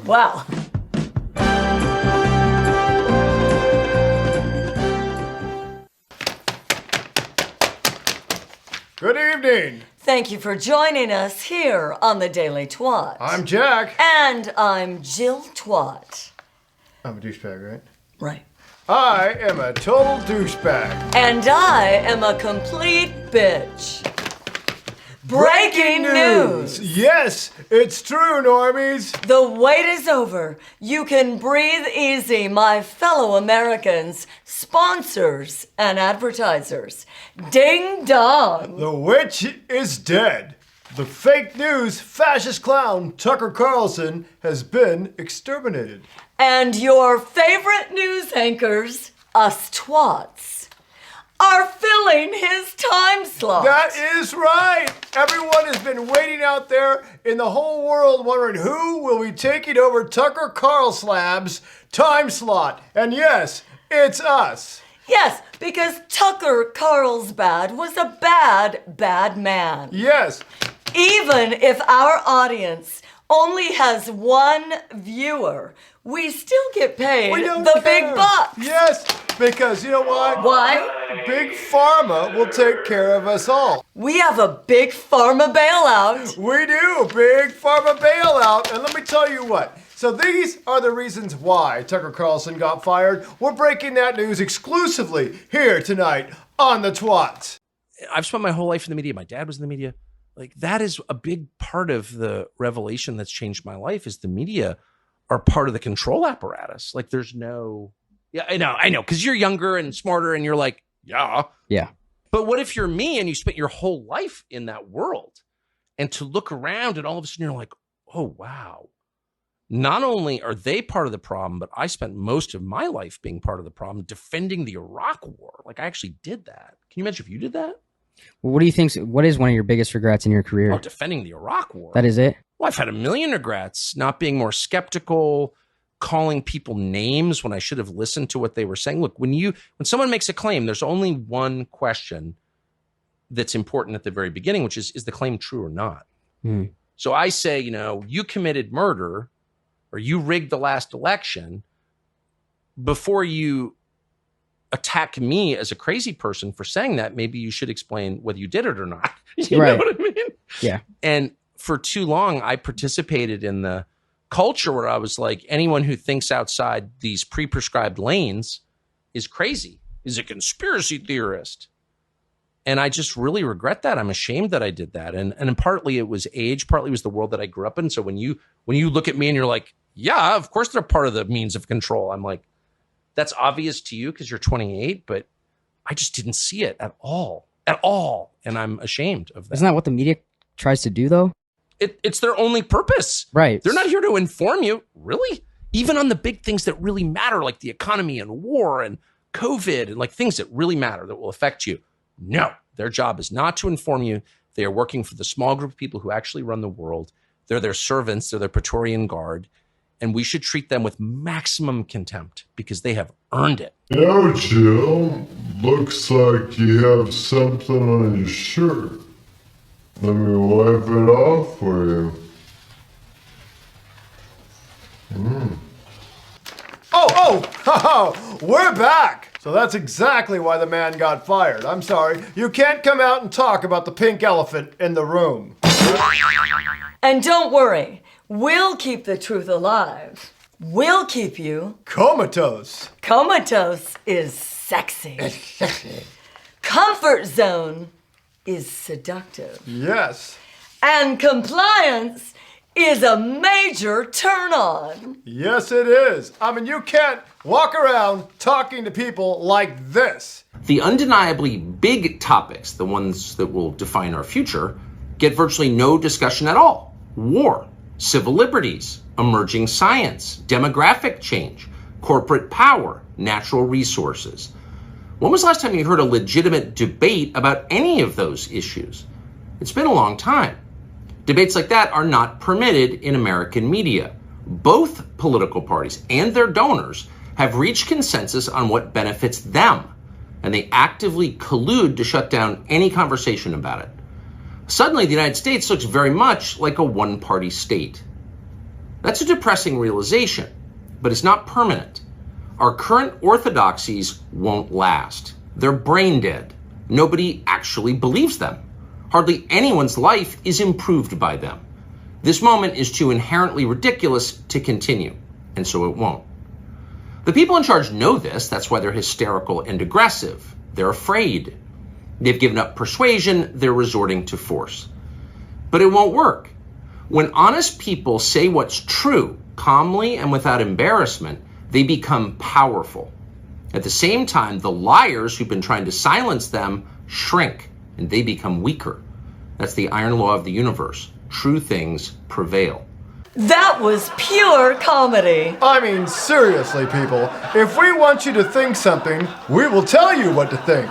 Wow. Good evening. Thank you for joining us here on the Daily Twat. I'm Jack. And I'm Jill Twat. I'm a douchebag, right? Right. I am a total douchebag. And I am a complete bitch. Breaking news! Yes, it's true, normies. The wait is over. You can breathe easy, my fellow Americans, sponsors, and advertisers. Ding dong! The witch is dead. The fake news fascist clown Tucker Carlson has been exterminated. And your favorite news anchors, us twats, are filling his time slot. That is right. Everyone has been waiting out there in the whole world wondering who will be taking over Tucker Carlson's time slot. And yes, it's us. Yes, because Tucker Carlsbad was a bad man. Yes. Even if our audience only has one viewer, we still get paid the big bucks. Yes, because you know why? Why? Big Pharma will take care of us all. We have a big pharma bailout. We do, big Pharma bailout. And let me tell you what. So these are the reasons why Tucker Carlson got fired. We're breaking that news exclusively here tonight on The Twat. I've spent my whole life in the media. My dad was in the media. Like, that is a big part of the revelation that's changed my life, is the media are part of the control apparatus. Like, there's no, yeah, I know, because you're younger and smarter and you're like, yeah. But what if you're me and you spent your whole life in that world, and to look around and all of a sudden you're like, oh, wow. Not only are they part of the problem, but I spent most of my life being part of the problem, defending the Iraq war. Like, I actually did that. Can you imagine if you did that? Well, what do you think? What is one of your biggest regrets in your career? Oh, defending the Iraq war. That is it? Well, I've had a million regrets, not being more skeptical, calling people names when I should have listened to what they were saying. Look, when someone makes a claim, there's only one question that's important at the very beginning, which is the claim true or not? So I say, you committed murder or you rigged the last election. Before you attack me as a crazy person for saying that, maybe you should explain whether you did it or not. You know what I mean? Yeah. And for too long, I participated in the culture where I was like, anyone who thinks outside these pre-prescribed lanes is crazy, is a conspiracy theorist. And I just really regret that. I'm ashamed that I did that. And partly it was age, partly it was the world that I grew up in. So when you look at me and you're like, yeah, of course they're part of the means of control, I'm like, that's obvious to you because you're 28, but I just didn't see it at all. And I'm ashamed of that. Isn't that what the media tries to do, though? It's their only purpose. Right. They're not here to inform you. Really? Even on the big things that really matter, like the economy and war and COVID and like things that really matter that will affect you. No, their job is not to inform you. They are working for the small group of people who actually run the world. They're their servants. They're their Praetorian Guard. And we should treat them with maximum contempt because they have earned it. Now, Jill, looks like you have something on your shirt. Let me wipe it off for you. Oh, we're back. So that's exactly why the man got fired. I'm sorry. You can't come out and talk about the pink elephant in the room. And don't worry, we'll keep the truth alive. We'll keep you comatose. Comatose is sexy. Comfort zone is seductive. Yes. And compliance is a major turn on. Yes, it is. I mean, you can't walk around talking to people like this. The undeniably big topics, the ones that will define our future, get virtually no discussion at all. War, civil liberties, emerging science, demographic change, corporate power, natural resources. When was the last time you heard a legitimate debate about any of those issues? It's been a long time. Debates like that are not permitted in American media. Both political parties and their donors have reached consensus on what benefits them, and they actively collude to shut down any conversation about it. Suddenly, the United States looks very much like a one-party state. That's a depressing realization, but it's not permanent. Our current orthodoxies won't last. They're brain dead. Nobody actually believes them. Hardly anyone's life is improved by them. This moment is too inherently ridiculous to continue, and so it won't. The people in charge know this. That's why they're hysterical and aggressive. They're afraid. They've given up persuasion. They're resorting to force. But it won't work. When honest people say what's true, calmly and without embarrassment, they become powerful. At the same time, the liars who've been trying to silence them shrink, and they become weaker. That's the iron law of the universe. True things prevail. That was pure comedy. I mean, seriously, people. If we want you to think something, we will tell you what to think.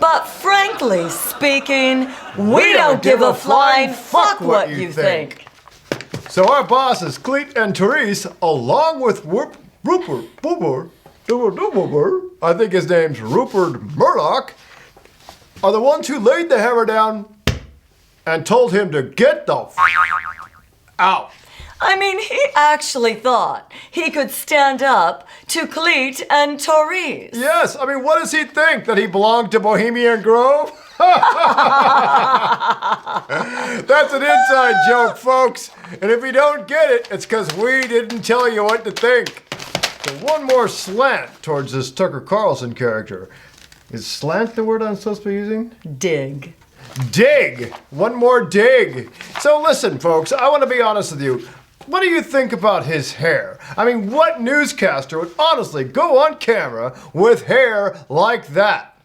But frankly speaking, we don't give a flying fuck what you think. So our bosses, Cleet and Therese, along with Rupert, I think his name's Rupert Murdoch, are the ones who laid the hammer down and told him to get the out. I mean, he actually thought he could stand up to Cleet and Therese. Yes, I mean, what does he think? That he belonged to Bohemian Grove? That's an inside joke, folks. And if you don't get it, it's because we didn't tell you what to think. So one more slant towards this Tucker Carlson character. Is slant the word I'm supposed to be using? Dig. Dig! One more dig. So listen, folks, I want to be honest with you. What do you think about his hair? I mean, what newscaster would honestly go on camera with hair like that?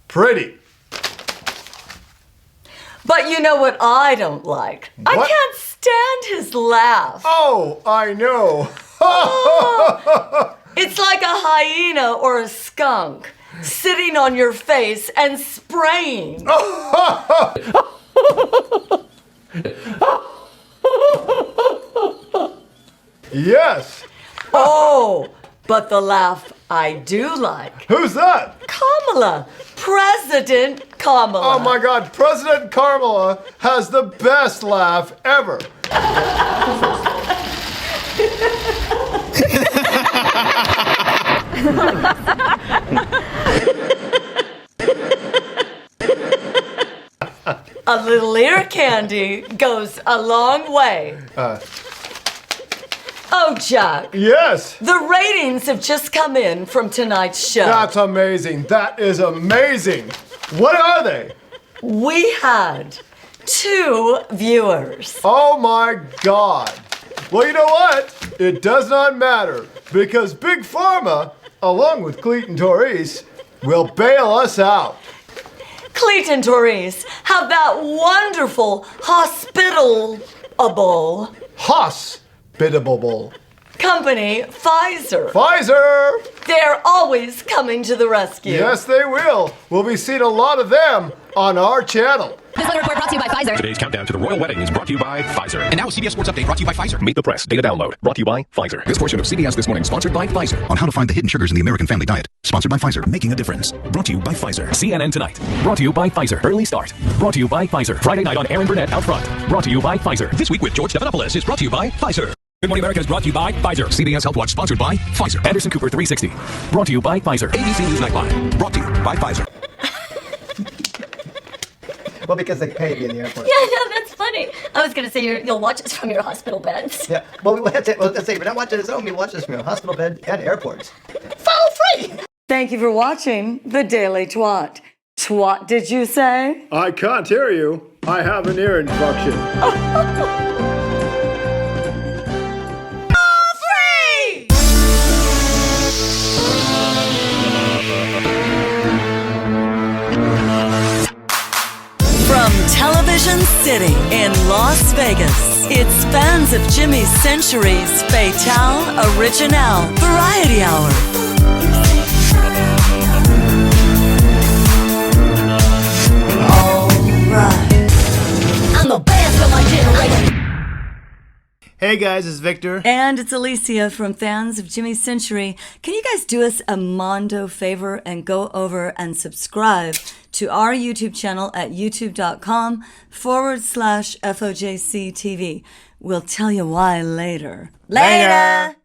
Pretty. But you know what I don't like? I What? can't stand his laugh. Oh, I know. It's like a hyena or a skunk sitting on your face and spraying. Yes. Oh, but the laugh I do like. Who's that? Kamala. President Kamala. Oh my God, President Kamala has the best laugh ever. A little ear candy goes a long way. Oh, Jack. Yes. The ratings have just come in from tonight's show. That's amazing. That is amazing. What are they? We had 2 viewers. Oh my God. Well, you know what? It does not matter because Big Pharma, along with Cleet and Therese, will bail us out. Cleet and Therese have that wonderful hospitable company, Pfizer. Pfizer! They're always coming to the rescue. Yes, they will. We'll be seeing a lot of them on our channel. This weather report brought to you by Pfizer. Today's countdown to the royal wedding is brought to you by Pfizer. And now a CBS Sports Update brought to you by Pfizer. Meet the press. Data download. Brought to you by Pfizer. This portion of CBS This Morning sponsored by Pfizer. On how to find the hidden sugars in the American family diet. Sponsored by Pfizer. Making a difference. Brought to you by Pfizer. CNN Tonight. Brought to you by Pfizer. Early Start. Brought to you by Pfizer. Friday night on Aaron Burnett Out Front. Brought to you by Pfizer. This week with George Stephanopoulos is brought to you by Pfizer. Good Morning America is brought to you by Pfizer. CBS Health Watch sponsored by Pfizer. Anderson Cooper 360. Brought to you by Pfizer. ABC News Nightline. Brought to you by Pfizer. Well, because they paid you in the airport. Yeah, no, that's funny. I was going to say you'll watch us from your hospital beds. Yeah. Well, let's say we're not watching us at home. We watch us from your hospital bed and airports. For free! Thank you for watching the Daily Twat. Twat, did you say? I can't hear you. I have an ear infection. From Television City in Las Vegas, it's fans of Jimmy Century's Fatale Original Variety Hour. All right. I'm the best of my generation. Hey guys, it's Victor. And it's Alicia from Fans of Jimmy Century. Can you guys do us a mondo favor and go over and subscribe to our YouTube channel at youtube.com/FOJCTV. We'll tell you why later. Later!